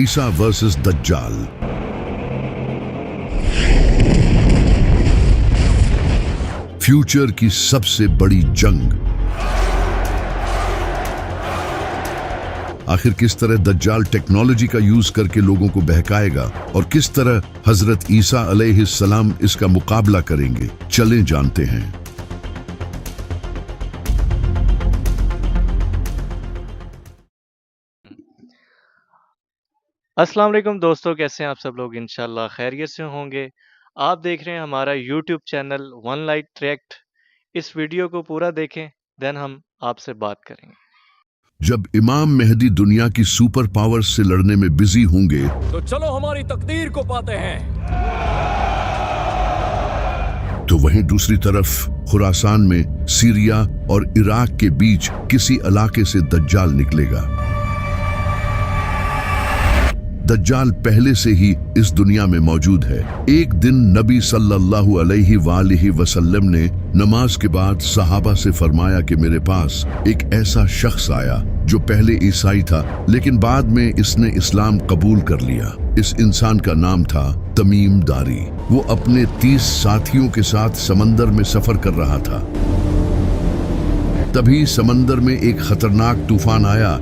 ईसा versus दज्जाल। Future की सबसे बड़ी जंग। आखिर किस तरह दज्जाल टेक्नोलॉजी का यूज करके लोगों को बहकाएगा और किस तरह हजरत ईसा अलैहिस्सलाम इसका मुकाबला करेंगे, चलें जानते हैं। अस्सलाम वालेकुम दोस्तों, कैसे हैं आप सब लोग? इंशाल्लाह खैरियत से होंगे। आप देख रहे हैं हमारा YouTube channel one light threat. इस वीडियो को पूरा देखें, देन हम आपसे बात करेंगे। जब इमाम मेहदी दुनिया की सुपर पावर्स से लड़ने में बिजी होंगे तो चलो हमारी तकदीर को पाते हैं। तो वहीं दूसरी तरफ खुरासान में सीरिया और इराक के बीच किसी इलाके से दज्जाल निकलेगा। दज्जाल पहले से ही इस दुनिया में मौजूद है। एक दिन नबी सल्लल्लाहु अलैहि वसल्लम ने नमाज के बाद सहाबा से फरमाया कि मेरे पास एक ऐसा शख्स आया जो पहले ईसाई था लेकिन बाद में इसने इस्लाम कबूल कर लिया। इस इंसान का नाम था तमीम दारी। वो अपने 30 साथियों के साथ समंदर में सफर कर रहा था। तभी समंदर में एक खतरनाक तूफान आया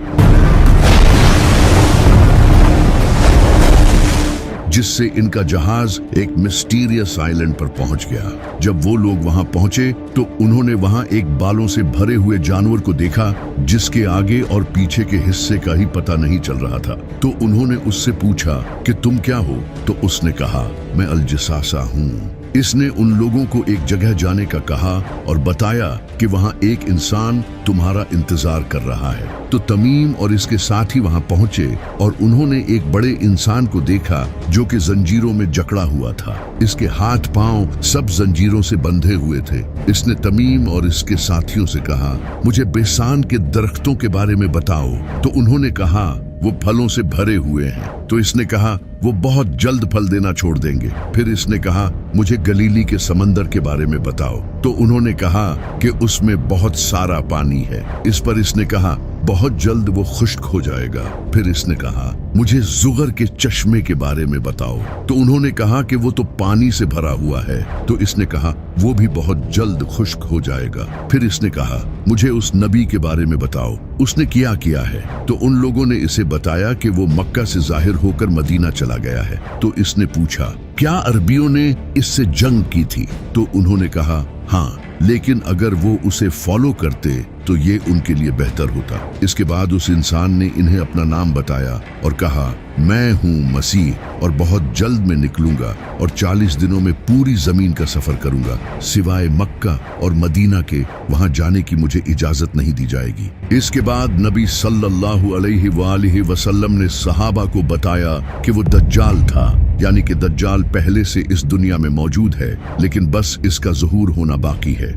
जिससे इनका जहाज एक मिस्टीरियस आइलैंड पर पहुंच गया। जब वो लोग वहां पहुंचे तो उन्होंने वहां एक बालों से भरे हुए जानवर को देखा जिसके आगे और पीछे के हिस्से का ही पता नहीं चल रहा था। तो उन्होंने उससे पूछा कि तुम क्या हो? तो उसने कहा मैं अल-जसासा हूँ। इसने उन लोगों को एक जगह जाने का कहा और बताया कि वहां एक इंसान तुम्हारा इंतजार कर रहा है। तो तमीम और इसके साथी वहां पहुंचे और उन्होंने एक बड़े इंसान को देखा जो कि जंजीरों में जकड़ा हुआ था। इसके हाथ पांव सब जंजीरों से बंधे हुए थे। इसने तमीम और इसके साथियों से कहा मुझे बेसान के दरख्तों के बारे में बताओ। तो उन्होंने कहा वो फलों से भरे हुए हैं। तो इसने कहा वो बहुत जल्द फल देना छोड़ देंगे। फिर इसने कहा मुझे गलीली के समंदर के बारे में बताओ। तो उन्होंने कहा कि उसमें बहुत सारा पानी है। इस पर इसने कहा बहुत जल्द वो खुश्क हो जाएगा। फिर इसने कहा मुझे जुगर के चश्मे के बारे में बताओ। तो उन्होंने कहा कि वो तो पानी से भरा हुआ है। तो इसने कहा वो भी बहुत जल्द खुश्क हो जाएगा। फिर इसने कहा मुझे उस नबी के बारे में बताओ, उसने किया है। तो उन लोगों ने इसे बताया कि वो मक्का से जाहिर होकर मदीना चला गया है। तो इसने पूछा क्या अरबियों ने इससे जंग की थी? तो उन्होंने कहा हाँ, लेकिन अगर वो उसे फॉलो करते तो ये उनके लिए बेहतर होता। इसके बाद उस इंसान ने इन्हें अपना नाम बताया और कहा मैं हूँ मसीह और बहुत जल्द मैं निकलूंगा और 40 दिनों में पूरी जमीन का सफर करूंगा, सिवाय मक्का और मदीना के, वहां जाने की मुझे इजाजत नहीं दी जाएगी। इसके बाद नबी सल्लल्लाहु अलैहि वसल्लम ने सहाबा को बताया कि वो दज्जाल था, यानी कि दज्जाल पहले से इस दुनिया में मौजूद है लेकिन बस इसका ज़ुहूर होना बाकी है।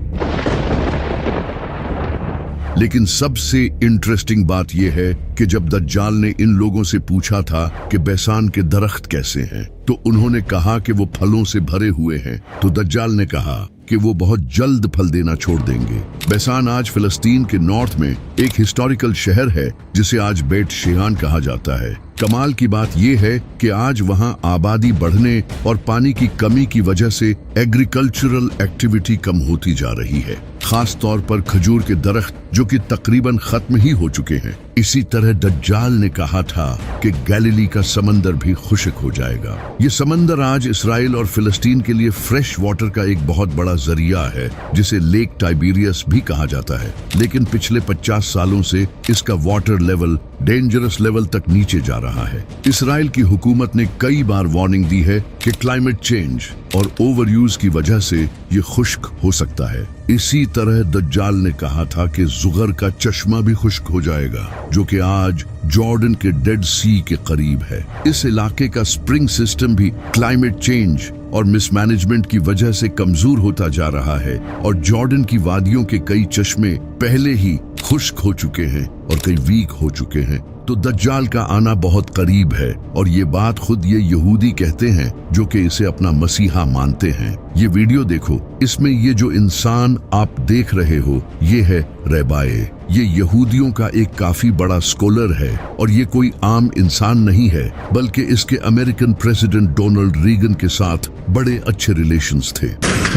लेकिन सबसे इंटरेस्टिंग बात यह है कि जब दज्जाल ने इन लोगों से पूछा था कि बैसान के दरख्त कैसे हैं, तो उन्होंने कहा कि वो फलों से भरे हुए हैं। तो दज्जाल ने कहा कि वो बहुत जल्द फल देना छोड़ देंगे। बैसान आज फिलिस्तीन के नॉर्थ में एक हिस्टोरिकल शहर है जिसे आज बेट शेयान कहा जाता है। कमाल की बात यह है कि आज वहां आबादी बढ़ने और पानी की कमी की वजह से एग्रीकल्चरल एक्टिविटी कम होती जा रही है, खास तौर पर खजूर के दरख्त जो कि तकरीबन खत्म ही हो चुके हैं। इसी तरह दज्जाल ने कहा था कि गैलीली का समंदर भी खुश्क हो जाएगा। ये समंदर आज इसराइल और फिलिस्तीन के लिए फ्रेश वाटर का एक बहुत बड़ा जरिया है जिसे लेक टाइबेरियस भी कहा जाता है। लेकिन पिछले 50 सालों से इसका वाटर लेवल डेंजरस लेवल तक नीचे जा रहा है। इसराइल की हुकूमत ने कई बार वार्निंग दी है कि क्लाइमेट चेंज और ओवर यूज की वजह से ये खुश्क हो सकता है। इसी तरह दज्जाल ने कहा था कि जुगर का चश्मा भी खुश्क हो जाएगा जो कि आज जॉर्डन के डेड सी के करीब है। इस इलाके का स्प्रिंग सिस्टम भी क्लाइमेट चेंज और मिसमैनेजमेंट की वजह से कमजोर होता जा रहा है और जॉर्डन की वादियों के कई चश्मे पहले ही खुश्क हो चुके हैं और कई वीक हो चुके हैं। तो दज्जाल का आना बहुत करीब है, और ये बात खुद ये यहूदी कहते हैं जो कि इसे अपना मसीहा मानते हैं। ये वीडियो देखो, इसमें ये जो इंसान आप देख रहे हो ये है रैबाए। ये यहूदियों का एक काफी बड़ा स्कॉलर है, और ये कोई आम इंसान नहीं है, बल्कि इसके अमेरिकन प्रेसिडेंट डोनाल्ड रीगन के साथ बड़े अच्छे रिलेशंस थे।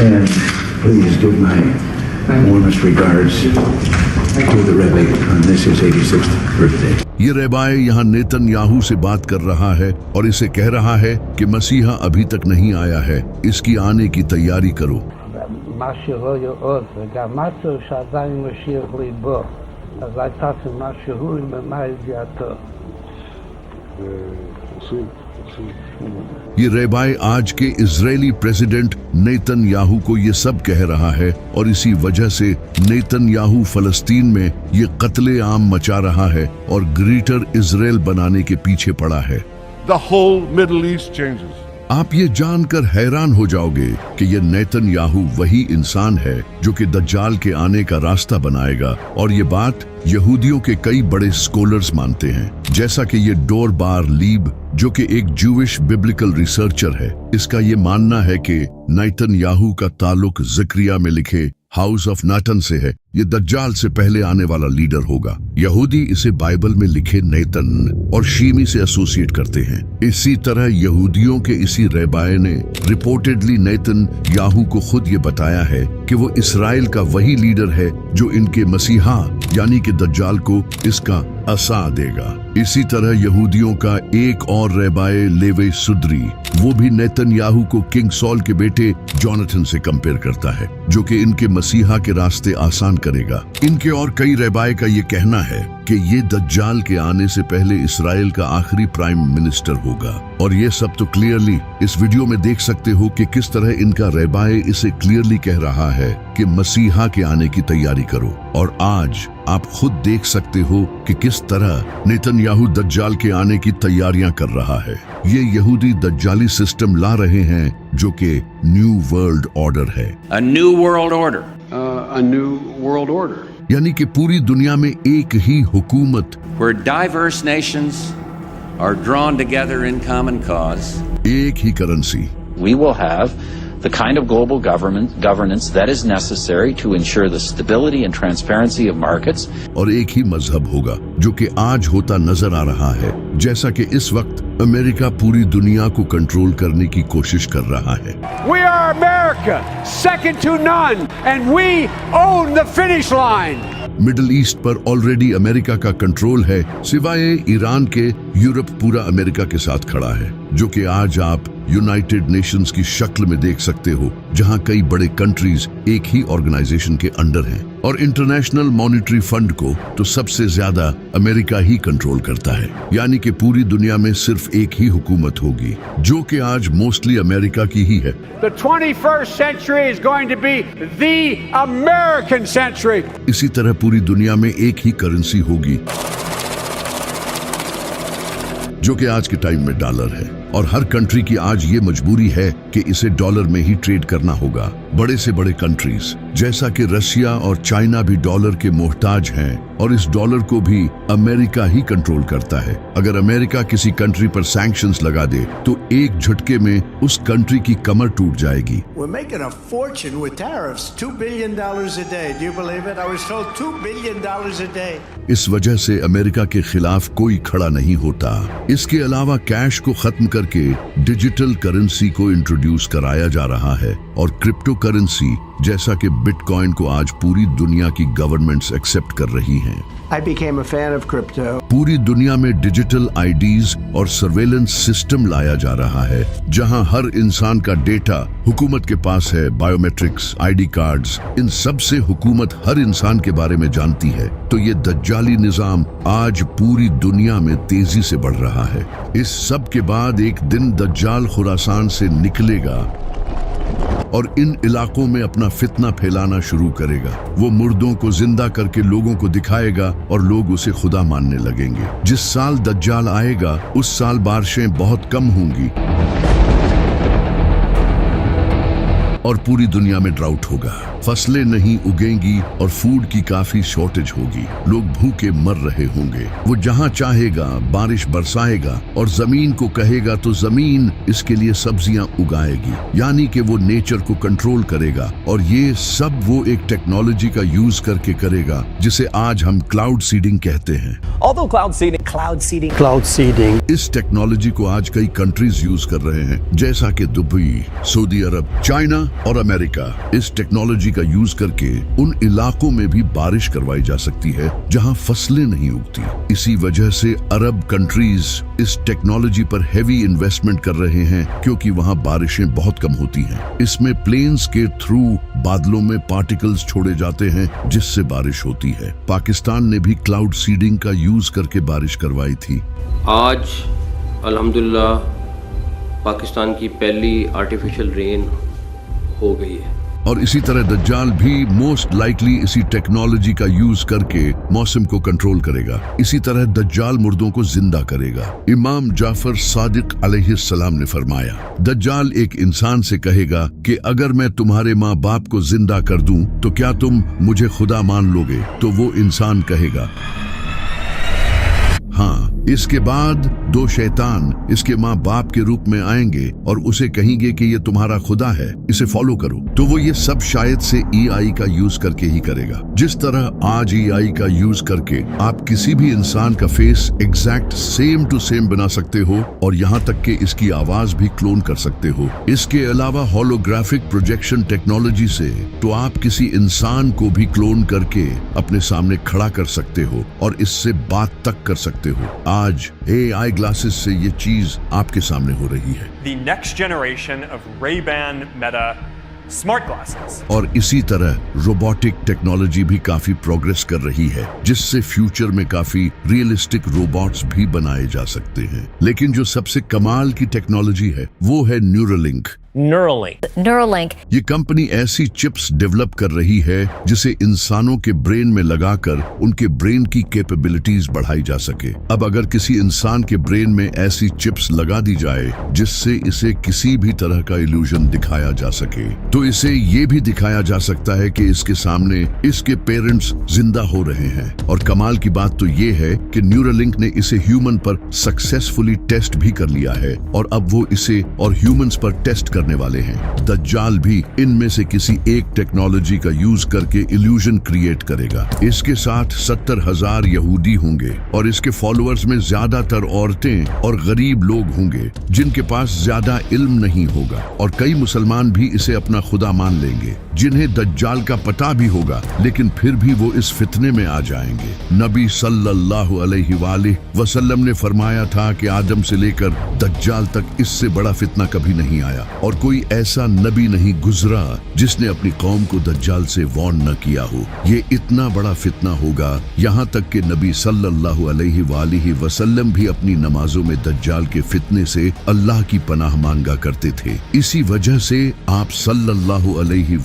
And please give my warmest regards to the Rebbe on this his 86th birthday. ये रैबाए यहाँ नेतन्याहू से बात कर रहा है और इसे कह रहा है कि मसीहा अभी तक नहीं आया है, इसकी आने की तैयारी करो। מה שלא יאות, וגם משהו שעדיין משאיר ליבו, אז הייתה מה שהוא עם ידיעתו. ये रैबाए आज के इजरायली प्रेसिडेंट नेतन्याहू को ये सब कह रहा है, और इसी वजह से नेतन्याहू फलस्तीन में ये कत्ले आम मचा रहा है और ग्रेटर इजराइल बनाने के पीछे पड़ा है। The whole Middle East changes. आप ये जानकर हैरान हो जाओगे कि ये नेतन्याहू वही इंसान है जो कि दज्जाल के आने का रास्ता बनाएगा, और ये बात यहूदियों के कई बड़े स्कॉलर्स मानते हैं, जैसा कि ये डोर बार लीब जो कि एक जूविश बिब्लिकल रिसर्चर है। इसका ये मानना है कि नेतन्याहू का ताल्लुक ज़करिया में लिखे हाउस ऑफ नाटन से है। ये दज्जाल से पहले आने वाला लीडर होगा। यहूदी इसे बाइबल में लिखे नेतन और शीमी से एसोसिएट करते हैं। इसी तरह यहूदियों के इसी रैबाए ने रिपोर्टेडली नेतन याहू को खुद ये बताया है कि वो इसराइल का वही लीडर है जो इनके मसीहा यानी कि दज्जाल को इसका असा देगा। इसी तरह यहूदियों का एक और रैबाए लेवे सुद्री, वो भी नेतन्याहू को किंग सॉल के बेटे जोनाथन से कंपेयर करता है, जो कि इनके मसीहा के रास्ते आसान करेगा। इनके और कई रैबाए का ये कहना है कि ये दज्जाल के आने से पहले इसराइल का आखिरी प्राइम मिनिस्टर होगा। और ये सब तो क्लियरली इस वीडियो में देख सकते हो कि किस तरह इनका रैबाए इसे क्लियरली कह रहा है कि मसीहा के आने की तैयारी करो। और आज आप खुद देख सकते हो कि किस तरह नेतन्याहू दज्जाल के आने की तैयारियां कर रहा है। ये यहूदी दज्जाली सिस्टम ला रहे हैं जो कि न्यू वर्ल्ड ऑर्डर है। A new world order. A new world order. यानी कि पूरी दुनिया में एक ही हुकूमत, Where diverse nations are drawn together in common cause. एक ही currency. We will have the kind of global governance that is necessary to ensure the stability and transparency of markets. और एक ही मजहब होगा जो कि आज होता नजर आ रहा है, जैसा कि इस वक्त अमेरिका पूरी दुनिया को कंट्रोल करने की कोशिश कर रहा है। We are America, second to none, and we own the finish line. Middle east पर ऑलरेडी अमेरिका का कंट्रोल है, सिवाय ईरान के यूरोप पूरा अमेरिका के साथ खड़ा है, जो कि आज आप यूनाइटेड नेशंस की शक्ल में देख सकते हो, जहां कई बड़े कंट्रीज एक ही ऑर्गेनाइजेशन के अंडर हैं। और इंटरनेशनल मॉनेटरी फंड को तो सबसे ज्यादा अमेरिका ही कंट्रोल करता है, यानी कि पूरी दुनिया में सिर्फ एक ही हुकूमत होगी, जो कि आज मोस्टली अमेरिका की ही है। The 21st century is going to be the American century. इसी तरह पूरी दुनिया में एक ही करेंसी होगी, जो कि आज के टाइम में डॉलर है। और हर कंट्री की आज ये मजबूरी है कि इसे डॉलर में ही ट्रेड करना होगा। बड़े से बड़े कंट्रीज जैसा कि रशिया और चाइना भी डॉलर के मोहताज हैं, और इस डॉलर को भी अमेरिका ही कंट्रोल करता है। अगर अमेरिका किसी कंट्री पर सैंक्शंस लगा दे तो एक झटके में उस कंट्री की कमर टूट जाएगी। We're making a fortune with tariffs, $2 billion a day. Do you believe it? I was told $2 billion a day. इस वजह से अमेरिका के खिलाफ कोई खड़ा नहीं होता। इसके अलावा कैश को खत्म करके डिजिटल करेंसी को इंट्रोड्यूस कराया जा रहा है, और क्रिप्टो करेंसी जैसा कि बिटकॉइन को आज पूरी दुनिया की गवर्नमेंट्स एक्सेप्ट कर रही हैं। I became a fan of crypto. पूरी दुनिया में डिजिटल आईडीज और सर्वेलेंस सिस्टम लाया जा रहा है, जहां हर इंसान का डेटा हुकूमत के पास है। बायोमेट्रिक्स, आईडी कार्ड्स, इन सब से हुकूमत हर इंसान के बारे में जानती है। तो ये दज्जाली निजाम आज पूरी दुनिया में तेजी से बढ़ रहा है। इस सब के बाद एक दिन दज्जाल खुरासान से निकलेगा और इन इलाकों में अपना फितना फैलाना शुरू करेगा। वो मुर्दों को जिंदा करके लोगों को दिखाएगा और लोग उसे खुदा मानने लगेंगे। जिस साल दज्जाल आएगा उस साल बारिशें बहुत कम होंगी। और पूरी दुनिया में ड्राउट होगा, फसलें नहीं उगेंगी और फूड की काफी शॉर्टेज होगी। लोग भूखे मर रहे होंगे। वो जहाँ चाहेगा बारिश बरसाएगा और जमीन को कहेगा तो जमीन इसके लिए सब्जियां उगाएगी, यानी कि वो नेचर को कंट्रोल करेगा। और ये सब वो एक टेक्नोलॉजी का यूज करके करेगा जिसे आज हम क्लाउड सीडिंग कहते हैं। Cloud seeding. इस टेक्नोलॉजी को आज कई कंट्रीज यूज कर रहे हैं, जैसा कि दुबई, सऊदी अरब, चाइना और अमेरिका। इस टेक्नोलॉजी का यूज करके उन इलाकों में भी बारिश करवाई जा सकती है जहां फसलें नहीं उगती। इसी वजह से अरब कंट्रीज इस टेक्नोलॉजी पर हेवी इन्वेस्टमेंट कर रहे हैं, क्योंकि वहां बारिशें बहुत कम होती हैं। इसमें प्लेन्स के थ्रू बादलों में पार्टिकल्स छोड़े जाते हैं जिससे बारिश होती है। पाकिस्तान ने भी क्लाउड सीडिंग का यूज करके बारिश करवाई थी। आज अल्हम्दुलिल्लाह पाकिस्तान की पहली आर्टिफिशियल रेन हो गई है। और इसी तरह दज्जाल भी मोस्ट लाइकली इसी टेक्नोलॉजी का यूज करके मौसम को कंट्रोल करेगा। इसी तरह दज्जाल मुर्दों को जिंदा करेगा। इमाम जाफर सादिक अलैहिस्सलाम ने फरमाया, दज्जाल एक इंसान से कहेगा कि अगर मैं तुम्हारे माँ बाप को जिंदा कर दूं तो क्या तुम मुझे खुदा मान लोगे? तो वो इंसान कहेगा हाँ। इसके बाद दो शैतान इसके माँ बाप के रूप में आएंगे और उसे कहेंगे कि ये तुम्हारा खुदा है, इसे फॉलो करो। तो वो ये सब शायद से EI का यूज करके ही करेगा। जिस तरह आज EI का यूज करके आप किसी भी इंसान का face exact same to same बना सकते हो और यहाँ तक कि इसकी आवाज भी क्लोन कर सकते हो। इसके अलावा होलोग्राफिक प्रोजेक्शन टेक्नोलॉजी से तो आप किसी इंसान को भी क्लोन करके अपने सामने खड़ा कर सकते हो और इससे बात तक कर सकते हो। आज AI ग्लासेस से ये चीज आपके सामने हो रही है। The next generation of Ray-Ban Meta smart glasses. और इसी तरह रोबोटिक टेक्नोलॉजी भी काफी प्रोग्रेस कर रही है, जिससे फ्यूचर में काफी रियलिस्टिक रोबोट्स भी बनाए जा सकते हैं। लेकिन जो सबसे कमाल की टेक्नोलॉजी है वो है न्यूरोलिंक। Neuralink ये कंपनी ऐसी चिप्स डेवलप कर रही है जिसे इंसानों के ब्रेन में लगाकर उनके ब्रेन की कैपेबिलिटीज बढ़ाई जा सके। अब अगर किसी इंसान के ब्रेन में ऐसी चिप्स लगा दी जाए जिससे इसे किसी भी तरह का इल्यूजन दिखाया जा सके, तो इसे ये भी दिखाया जा सकता है कि इसके सामने इसके पेरेंट्स जिंदा हो रहे हैं। और कमाल की बात तो ये है कि न्यूरोलिंक ने इसे ह्यूमन पर सक्सेसफुली टेस्ट भी कर लिया है और अब वो इसे और ह्यूमंस पर टेस्ट करने वाले हैं। दज्जाल भी इनमें से किसी एक टेक्नोलॉजी का यूज करके इल्यूजन क्रिएट करेगा। इसके साथ 70,000 यहूदी होंगे और इसके फॉलोअर्स में ज्यादातर औरतें और गरीब लोग होंगे जिनके पास ज्यादा इल्म नहीं होगा, और कई मुसलमान भी इसे अपना खुदा मान लेंगे जिन्हें दज्जाल का पता भी होगा, लेकिन फिर भी वो इस फितने में आ जाएंगे। नबी सल्लल्लाहु अलैहि वसल्लम ने फरमाया था कि आदम से लेकर दज्जाल तक इससे बड़ा फितना कभी नहीं आया और कोई ऐसा नबी नहीं गुजरा जिसने अपनी कौम को दज्जाल से वार्न न किया हो। ये इतना बड़ा फितना होगा, यहाँ तक कि नबी सल्लल्लाहु अलैहि वसल्लम भी अपनी नमाजों में दज्जाल के फितने से अल्लाह की पनाह मांगा करते थे। इसी वजह से आप सल्लल्लाहु अलैहि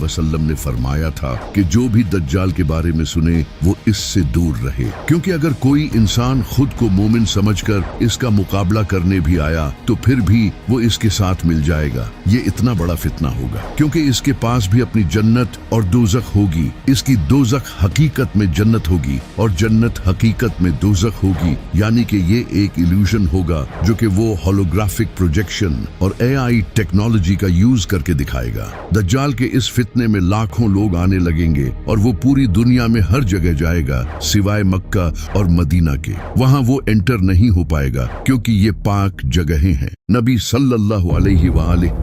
वसल्लम ने फरमाया था कि जो भी दज्जाल के बारे में सुने वो इससे दूर रहे, क्योंकि अगर कोई इंसान खुद को मोमिन समझकर इसका मुकाबला करने भी आया तो फिर भी वो इसके साथ मिल जाएगा। ये इतना बड़ा फितना होगा क्योंकि इसके पास भी अपनी जन्नत और दोजख होगी। इसकी दोजख हकीकत में जन्नत होगी और जन्नत हकीकत में दोजख होगी, यानी कि ये एक इल्यूजन होगा जो कि वो होलोग्राफिक प्रोजेक्शन और AI टेक्नोलॉजी का यूज करके दिखाएगा। दज्जाल के इस फितने में लाखों लोग आने लगेंगे और वो पूरी दुनिया में हर जगह जाएगा सिवाय मक्का और मदीना के। वहाँ वो एंटर नहीं हो पाएगा क्योंकि ये पाक जगहें हैं। नबी सल्लल्लाहु अलैहि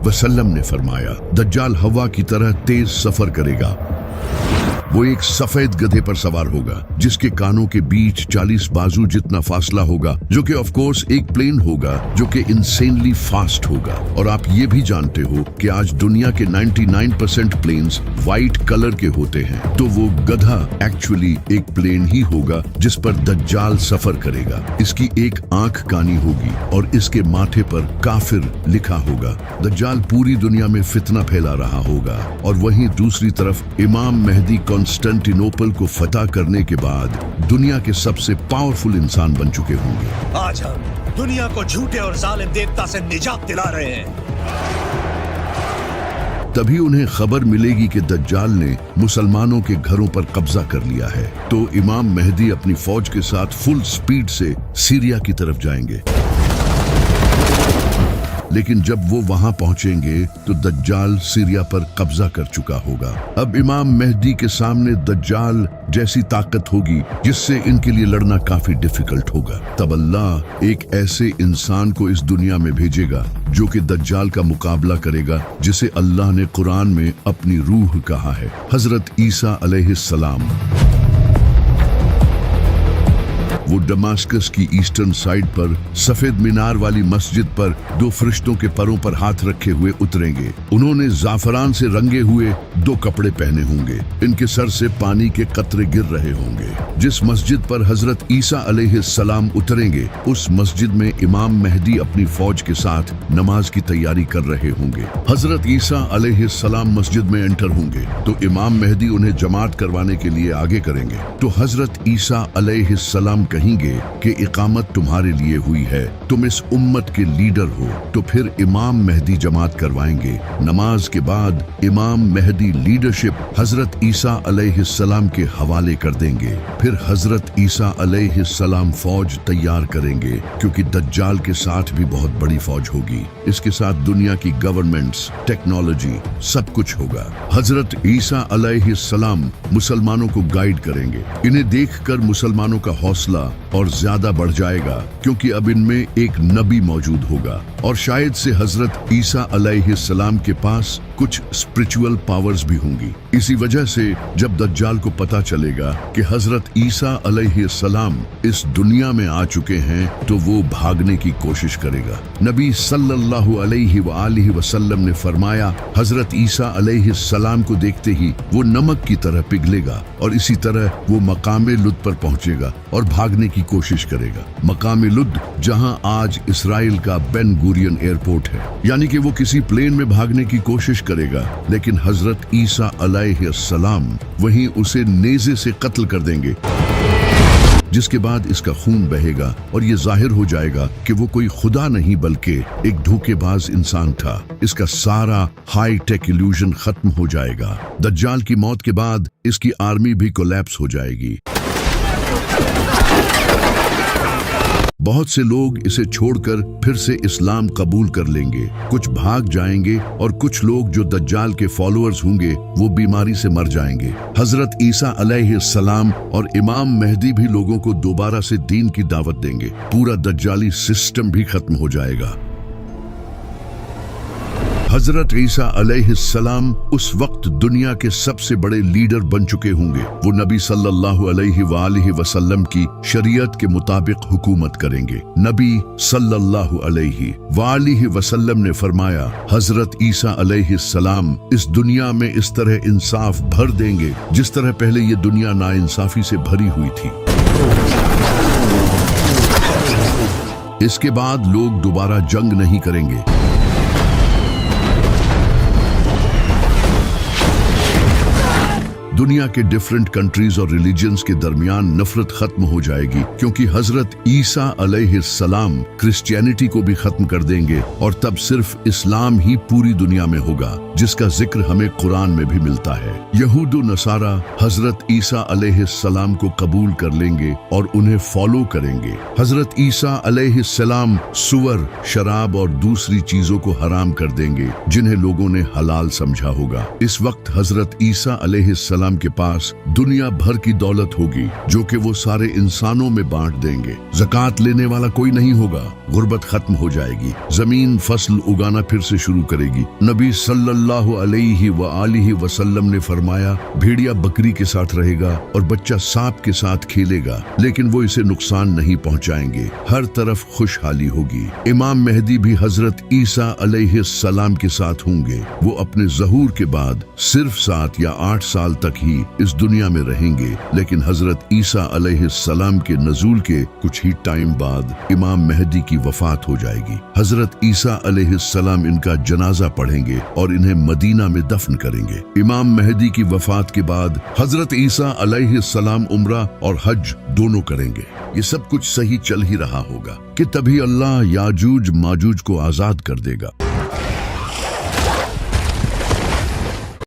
वसल्लम ने फरमाया, दज्जाल हवा की तरह तेज सफर करेगा। वो एक सफेद गधे पर सवार होगा जिसके कानों के बीच 40 बाजू जितना फासला होगा, जो कि ऑफ कोर्स एक प्लेन होगा जो कि इंसेनली फास्ट होगा। और आप ये भी जानते हो कि आज दुनिया के 99% प्लेन्स व्हाइट कलर के होते हैं, तो वो गधा एक्चुअली एक प्लेन ही होगा जिस पर दज्जाल सफर करेगा। इसकी एक आंख कानी होगी और इसके माथे पर काफिर लिखा होगा। दज्जाल पूरी दुनिया में फितना फैला रहा होगा और वहीं दूसरी तरफ इमाम मेहदी कॉन्स्टेंटिनोपल को फतह करने के बाद दुनिया के सबसे पावरफुल इंसान बन चुके होंगे। आज हम दुनिया को झूठे और जालिम देवता से निजात दिला रहे हैं। तभी उन्हें खबर मिलेगी कि दज्जाल ने मुसलमानों के घरों पर कब्जा कर लिया है। तो इमाम मेहदी अपनी फौज के साथ फुल स्पीड से सीरिया की तरफ जाएंगे। लेकिन जब वो वहां पहुंचेंगे तो दज्जाल सीरिया पर कब्जा कर चुका होगा। अब इमाम मेहदी के सामने दज्जाल जैसी ताकत होगी जिससे इनके लिए लड़ना काफी डिफिकल्ट होगा। तब अल्लाह एक ऐसे इंसान को इस दुनिया में भेजेगा जो कि दज्जाल का मुकाबला करेगा, जिसे अल्लाह ने कुरान में अपनी रूह कहा है, हजरत ईसा अलैहिस्सलाम। वो दमास्कस की ईस्टर्न साइड पर सफेद मीनार वाली मस्जिद पर दो फरिश्तों के परों पर हाथ रखे हुए उतरेंगे। उन्होंने जाफरान से रंगे हुए दो कपड़े पहने होंगे। इनके सर से पानी के कतरे गिर रहे होंगे। जिस मस्जिद पर हजरत ईसा अलैहिस्सलाम उतरेंगे उस मस्जिद में इमाम मेहदी अपनी फौज के साथ नमाज की तैयारी कर रहे होंगे। हजरत ईसा अलैहिस्सलाम मस्जिद में एंटर होंगे तो इमाम मेहदी उन्हें जमात करवाने के लिए आगे करेंगे। तो हजरत ईसा अलैहिस्सलाम कहेंगे कि इकामत तुम्हारे लिए हुई है, तुम इस उम्मत के लीडर हो। तो फिर इमाम मेहदी जमात करवाएंगे। नमाज के बाद इमाम मेहदी लीडरशिप हजरत ईसा अलैहिस्सलाम के हवाले कर देंगे। फिर हजरत ईसा अलैहिस्सलाम फौज तैयार करेंगे, क्योंकि दज्जाल के साथ भी बहुत बड़ी फौज होगी। इसके साथ दुनिया की गवर्नमेंट्स, टेक्नोलॉजी, सब कुछ होगा। हजरत ईसा अलैहिस्सलाम मुसलमानों को गाइड करेंगे। इन्हें देखकर मुसलमानों का हौसला और ज्यादा बढ़ जाएगा, क्योंकि अब इनमें एक नबी मौजूद होगा और शायद से हजरत ईसा अलैहिस्सलाम के पास कुछ स्पिरिचुअल पावर्स भी होंगी। इसी वजह से जब दज्जाल को पता चलेगा कि हजरत ईसा अलैहिस्सलाम इस दुनिया में आ चुके हैं तो वो भागने की कोशिश करेगा। नबी सल्लल्लाहु अलैहि वालिहि वसल्लम ने फरमाया, हजरत ईसा अलैहिस्सलाम को देखते ही वो नमक की तरह पिघलेगा और इसी तरह वो मकामे लुद पर पहुंचेगा और भागने की कोशिश करेगा। मकामे लुद जहां आज इसराइल का बेन गुरियन एयरपोर्ट है, यानी कि वो किसी प्लेन में भागने की कोशिश करेगा, लेकिन हजरत ईसा अलैहिस्सलाम वहीं उसे नेज़े से कत्ल कर देंगे, जिसके बाद इसका खून बहेगा और ये जाहिर हो जाएगा कि वो कोई खुदा नहीं बल्कि एक धोखेबाज इंसान था। इसका सारा हाई टेक इल्यूजन खत्म हो जाएगा। दज्जाल की मौत के बाद इसकी आर्मी भी कोलैप्स हो जाएगी। बहुत से लोग इसे छोड़कर फिर से इस्लाम कबूल कर लेंगे, कुछ भाग जाएंगे और कुछ लोग जो दज्जाल के फॉलोअर्स होंगे वो बीमारी से मर जाएंगे। हजरत ईसा अलैहिस्सलाम और इमाम मेहदी भी लोगों को दोबारा से दीन की दावत देंगे। पूरा दज्जाली सिस्टम भी खत्म हो जाएगा। हजरत ईसा अलैहिस्सलाम उस वक्त दुनिया के सबसे बड़े लीडर बन चुके होंगे। वो नबी सल्लल्लाहु अलैहि वालिहि वसल्लम की शरीयत के मुताबिक हुकूमत करेंगे। नबी सल्लल्लाहु अलैहि वालिहि वसल्लम ने फरमाया, हजरत ईसा अलैहिस्सलाम इस दुनिया में इस तरह इंसाफ भर देंगे जिस तरह पहले ये दुनिया नाइंसाफी से भरी हुई थी। इसके बाद लोग दोबारा जंग नहीं करेंगे। दुनिया के डिफरेंट कंट्रीज और रिलीजन्स के दरमियान नफरत खत्म हो जाएगी, क्योंकि हजरत ईसा अलैहिस्सलाम क्रिश्चियनिटी को भी खत्म कर देंगे और तब सिर्फ इस्लाम ही पूरी दुनिया में होगा, जिसका जिक्र हमें कुरान में भी मिलता है। यहूद व नसारा हजरत ईसा अलैहिस्सलाम को कबूल कर लेंगे और उन्हें फॉलो करेंगे। हजरत ईसा अलैहिस्सलाम सुअर, शराब और दूसरी चीजों को हराम कर देंगे जिन्हें लोगों ने हलाल समझा होगा। इस वक्त हजरत ईसा अलैहिस्सलाम के पास दुनिया भर की दौलत होगी जो कि वो सारे इंसानों में बांट देंगे। ज़कात लेने वाला कोई नहीं होगा। गुर्बत खत्म हो जाएगी। जमीन फसल उगाना फिर से शुरू करेगी। नबी सल्लल्लाहु अलैहि वालिहि वसल्लम ने फरमाया, भेड़िया बकरी के साथ रहेगा और बच्चा सांप के साथ खेलेगा, लेकिन वो इसे नुकसान नहीं पहुंचाएंगे। हर तरफ खुशहाली होगी। इमाम मेहदी भी हजरत ईसा अलैहिस्सलाम के साथ होंगे। वो अपने ज़हूर के बाद सिर्फ 7 या 8 साल तक ही इस दुनिया में रहेंगे, लेकिन हजरत ईसा अलैहिस्सलाम के नज़ूल के कुछ ही टाइम बाद इमाम मेहदी की वफात हो जाएगी। हजरत ईसा अलैहिस्सलाम इनका जनाजा पढ़ेंगे और इन्हें मदीना में दफन करेंगे। इमाम मेहदी की वफात के बाद हजरत ईसा अलैहिस्सलाम उम्रा और हज दोनों करेंगे। ये सब कुछ सही चल ही रहा होगा कि तभी अल्लाह याजूज माजूज को आजाद कर देगा।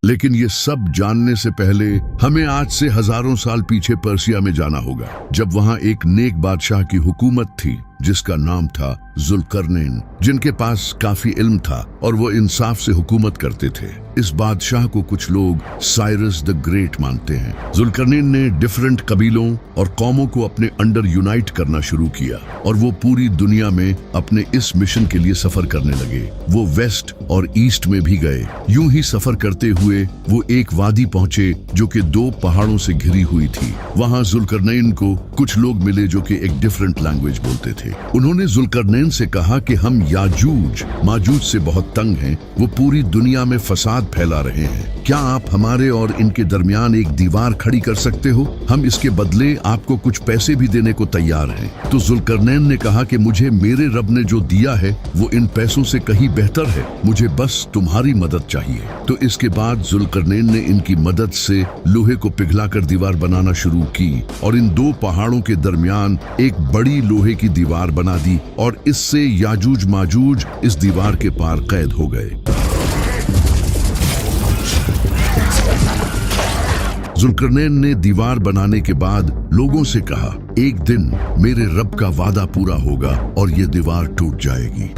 लेकिन ये सब जानने से पहले हमें आज से हजारों साल पीछे पर्सिया में जाना होगा, जब वहां एक नेक बादशाह की हुकूमत थी जिसका नाम था जुल्करनैन, जिनके पास काफी इल्म था और वो इंसाफ से हुकूमत करते थे। इस बादशाह को कुछ लोग साइरस द ग्रेट मानते हैं। जुल्करनैन ने डिफरेंट कबीलों और कौमों को अपने अंडर यूनाइट करना शुरू किया और वो पूरी दुनिया में अपने इस मिशन के लिए सफर करने लगे। वो वेस्ट और ईस्ट में भी गए। यूं ही सफर करते हुए वो एक वादी पहुंचे जो कि 2 पहाड़ों से घिरी हुई थी। वहां जुल्करनैन को कुछ लोग मिले जो कि एक डिफरेंट लैंग्वेज बोलते थे। उन्होंने जुल्करनैन से कहा कि हम याजूज माजूज से बहुत तंग हैं, वो पूरी दुनिया में फसाद फैला रहे हैं। क्या आप हमारे और इनके दरमियान एक दीवार खड़ी कर सकते हो? हम इसके बदले आपको कुछ पैसे भी देने को तैयार हैं। तो जुल्करनैन ने कहा कि मुझे मेरे रब ने जो दिया है वो इन पैसों से कहीं बेहतर है, मुझे बस तुम्हारी मदद चाहिए। तो इसके बाद जुल्करनैन ने इनकी मदद से लोहे को पिघलाकर दीवार बनाना शुरू की और इन 2 पहाड़ों के दरमियान एक बड़ी लोहे की दीवार बना दी और इससे याजूज माजूज इस दीवार के पार कैद हो गए। जुल्करनैन ने दीवार बनाने के बाद लोगों से कहा, एक दिन मेरे रब का वादा पूरा होगा और ये दीवार टूट जाएगी।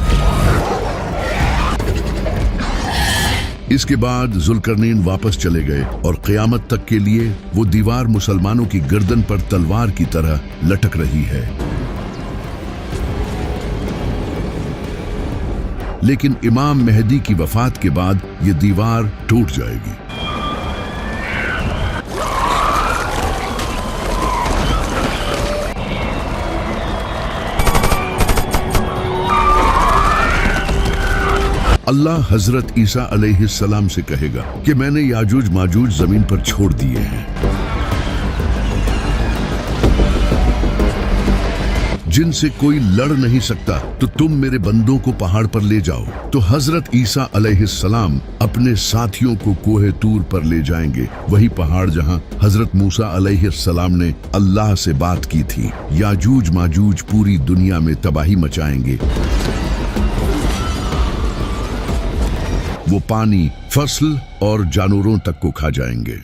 इसके बाद जुल्करनैन वापस चले गए और क़यामत तक के लिए वो दीवार मुसलमानों की गर्दन पर तलवार की तरह लटक रही है। लेकिन इमाम मेहदी की वफात के बाद ये दीवार टूट जाएगी। अल्लाह हजरत ईसा अलैहिस्सलाम से कहेगा कि मैंने याजूज माजूज जमीन पर छोड़ दिए हैं, जिनसे कोई लड़ नहीं सकता, तो तुम मेरे बंदों को पहाड़ पर ले जाओ। तो हजरत ईसा अलैहिस्सलाम अपने साथियों को कोहे तूर पर ले जाएंगे, वही पहाड़ जहां हजरत मूसा अलैहिस्सलाम ने अल्लाह से बात की थी। याजूज माजूज पूरी दुनिया में तबाही मचाएंगे। वो पानी, फसल और जानवरों तक को खा जाएंगे।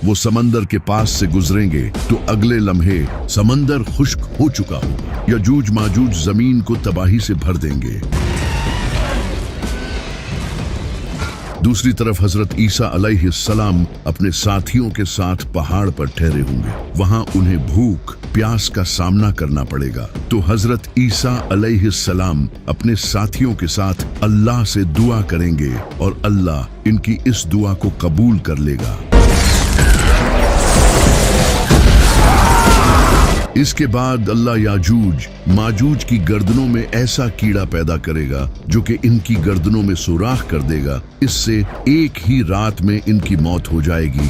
वो समंदर के पास से गुजरेंगे तो अगले लम्हे समंदर खुश्क हो चुका होगा। याजूज माजूज जमीन को तबाही से भर देंगे। दूसरी तरफ हजरत ईसा अलैहिस्सलाम अपने साथियों के साथ पहाड़ पर ठहरे होंगे। वहां उन्हें भूख प्यास का सामना करना पड़ेगा। तो हजरत ईसा अलैहिस्सलाम अपने साथियों के साथ अल्लाह से दुआ करेंगे और अल्लाह इनकी इस दुआ को कबूल कर लेगा। इसके बाद अल्लाह याजूज माजूज की गर्दनों में ऐसा कीड़ा पैदा करेगा जो कि इनकी गर्दनों में सुराख कर देगा। इससे एक ही रात में इनकी मौत हो जाएगी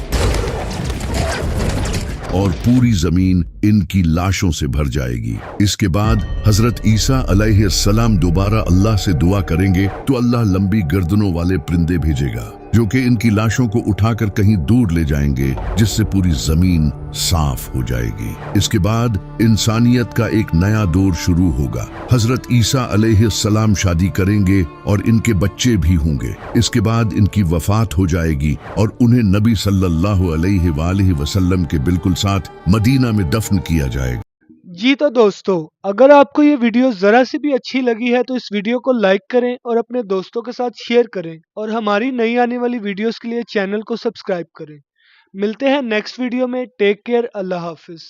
और पूरी जमीन इनकी लाशों से भर जाएगी। इसके बाद हजरत ईसा अलैहिस्सलाम दोबारा अल्लाह से दुआ करेंगे तो अल्लाह लंबी गर्दनों वाले परिंदे भेजेगा जो कि इनकी लाशों को उठाकर कहीं दूर ले जाएंगे, जिससे पूरी जमीन साफ हो जाएगी। इसके बाद इंसानियत का एक नया दौर शुरू होगा। हजरत ईसा अलैहिस्सलाम शादी करेंगे और इनके बच्चे भी होंगे। इसके बाद इनकी वफात हो जाएगी और उन्हें नबी सल्लल्लाहु अलैहि वसल्लम के बिल्कुल साथ मदीना में दफन किया जाएगा। जी तो दोस्तों, अगर आपको ये वीडियो ज़रा सी भी अच्छी लगी है तो इस वीडियो को लाइक करें और अपने दोस्तों के साथ शेयर करें और हमारी नई आने वाली वीडियोस के लिए चैनल को सब्सक्राइब करें। मिलते हैं नेक्स्ट वीडियो में। Take care. अल्लाह हाफिज़।